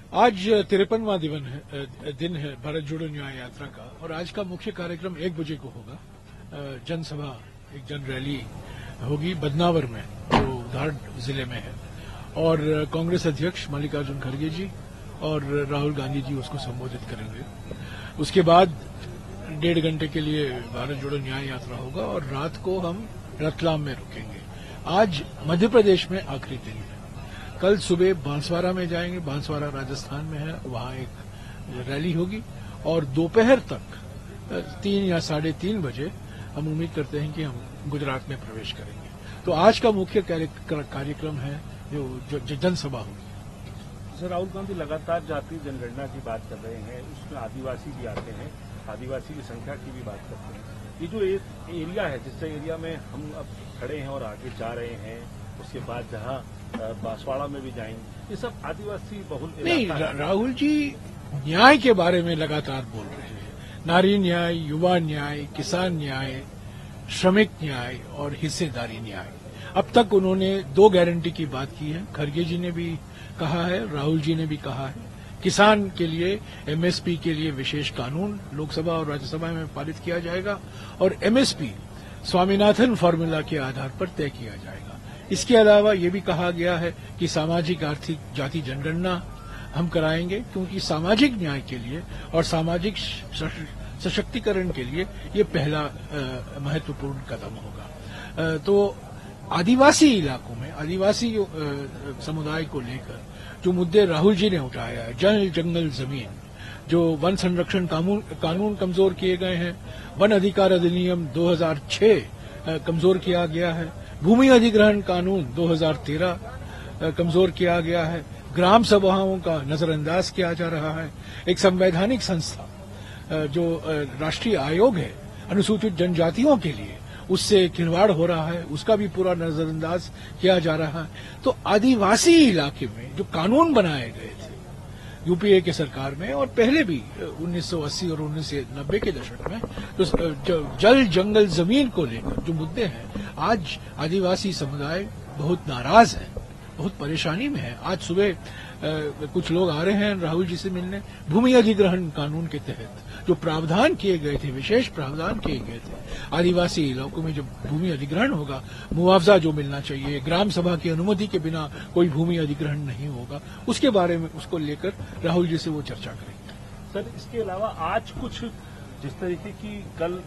आज 53वां दिन है भारत जोड़ो न्याय यात्रा का और आज का मुख्य कार्यक्रम 1 बजे को होगा। जनसभा, एक जन रैली होगी बदनावर में, जो धार जिले में है, और कांग्रेस अध्यक्ष मल्लिकार्जुन खड़गे जी और राहुल गांधी जी उसको संबोधित करेंगे। उसके बाद 1.5 घंटे के लिए भारत जोड़ो न्याय यात्रा होगा और रात को हम रतलाम में रुकेंगे। आज मध्य प्रदेश में आखिरी दिन है। कल सुबह बांसवाड़ा में जाएंगे, बांसवाड़ा राजस्थान में है, वहां एक रैली होगी और दोपहर तक 3 या 3:30 बजे हम उम्मीद करते हैं कि हम गुजरात में प्रवेश करेंगे। तो आज का मुख्य कार्यक्रम है जो जनसभा होगी। सर, राहुल गांधी लगातार जातीय जनगणना की बात कर रहे हैं, उसमें आदिवासी भी आते हैं, आदिवासी की संख्या की भी बात करते हैं। ये जो एक एरिया है, जिस एरिया में हम अब खड़े हैं और आगे जा रहे हैं, उसके बाद जहां बांसवाड़ा में भी जाएंगे, ये सब आदिवासी बहुल नहीं। राहुल जी न्याय के बारे में लगातार बोल रहे हैं। नारी न्याय, युवा न्याय, किसान न्याय, श्रमिक न्याय और हिस्सेदारी न्याय। अब तक उन्होंने 2 गारंटी की बात की है। खड़गे जी ने भी कहा है, राहुल जी ने भी कहा है। किसान के लिए एमएसपी के लिए विशेष कानून लोकसभा और राज्यसभा में पारित किया जाएगा और एमएसपी स्वामीनाथन फॉर्मूला के आधार पर तय किया जाएगा। इसके अलावा ये भी कहा गया है कि सामाजिक आर्थिक जाति जनगणना हम कराएंगे, क्योंकि सामाजिक न्याय के लिए और सामाजिक सशक्तिकरण के लिए ये पहला महत्वपूर्ण कदम होगा। तो आदिवासी इलाकों में आदिवासी समुदाय को लेकर जो मुद्दे राहुल जी ने उठाया है, जल जंगल जमीन, जो वन संरक्षण कानून कमजोर किए गए हैं, वन अधिकार अधिनियम 2006 कमजोर किया गया है, भूमि अधिग्रहण कानून 2013 कमजोर किया गया है, ग्राम सभाओं का नजरअंदाज किया जा रहा है, एक संवैधानिक संस्था जो राष्ट्रीय आयोग है अनुसूचित जनजातियों के लिए, उससे खिलवाड़ हो रहा है, उसका भी पूरा नजरअंदाज किया जा रहा है। तो आदिवासी इलाके में जो कानून बनाए गए थे यूपीए के सरकार में और पहले भी 1980 और 1990 के दशक में, तो जल जंगल जमीन को लेकर जो मुद्दे हैं, आज आदिवासी समुदाय बहुत नाराज है, बहुत परेशानी में है। आज सुबह कुछ लोग आ रहे हैं राहुल जी से मिलने। भूमि अधिग्रहण कानून के तहत जो प्रावधान किए गए थे, विशेष प्रावधान किए गए थे, आदिवासी इलाकों में जब भूमि अधिग्रहण होगा, मुआवजा जो मिलना चाहिए, ग्राम सभा की अनुमति के बिना कोई भूमि अधिग्रहण नहीं होगा, उसके बारे में उसको लेकर राहुल जी से वो चर्चा करेंगे। सर, इसके अलावा आज कुछ जिस तरीके की कल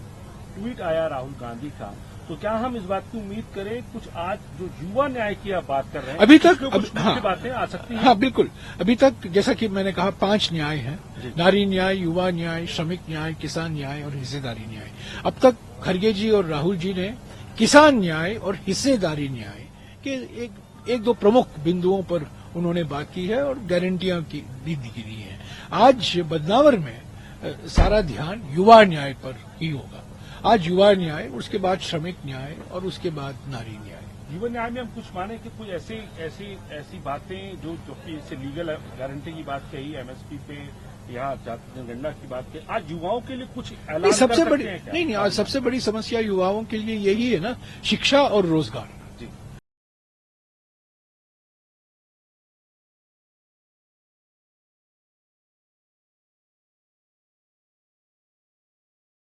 ट्वीट आया राहुल गांधी का, तो क्या हम इस बात की उम्मीद करें कुछ आज जो युवा न्याय की आप बात कर रहे हैं, अभी तक कुछ बातें आ सकती हैं? हाँ, बिल्कुल। अभी तक जैसा कि मैंने कहा 5 न्याय हैं, नारी न्याय, युवा न्याय, श्रमिक न्याय, किसान न्याय और हिस्सेदारी न्याय। अब तक खड़गे जी और राहुल जी ने किसान न्याय और हिस्सेदारी न्याय के एक दो प्रमुख बिंदुओं पर उन्होंने बात की है और गारंटियां भी दी है। आज बदनावर में सारा ध्यान युवा न्याय पर ही होगा। आज युवा न्याय, उसके बाद श्रमिक न्याय और उसके बाद नारी न्याय। युवा न्याय में हम कुछ माने कि कुछ ऐसी बातें जो कि इससे लीगल गारंटी की बात कही, एमएसपी पे या जाति जनगणना की बात कही, आज युवाओं के लिए कुछ ऐलान सबसे बड़ी नहीं, आज सबसे बड़ी समस्या युवाओं के लिए यही है ना, शिक्षा और रोजगार।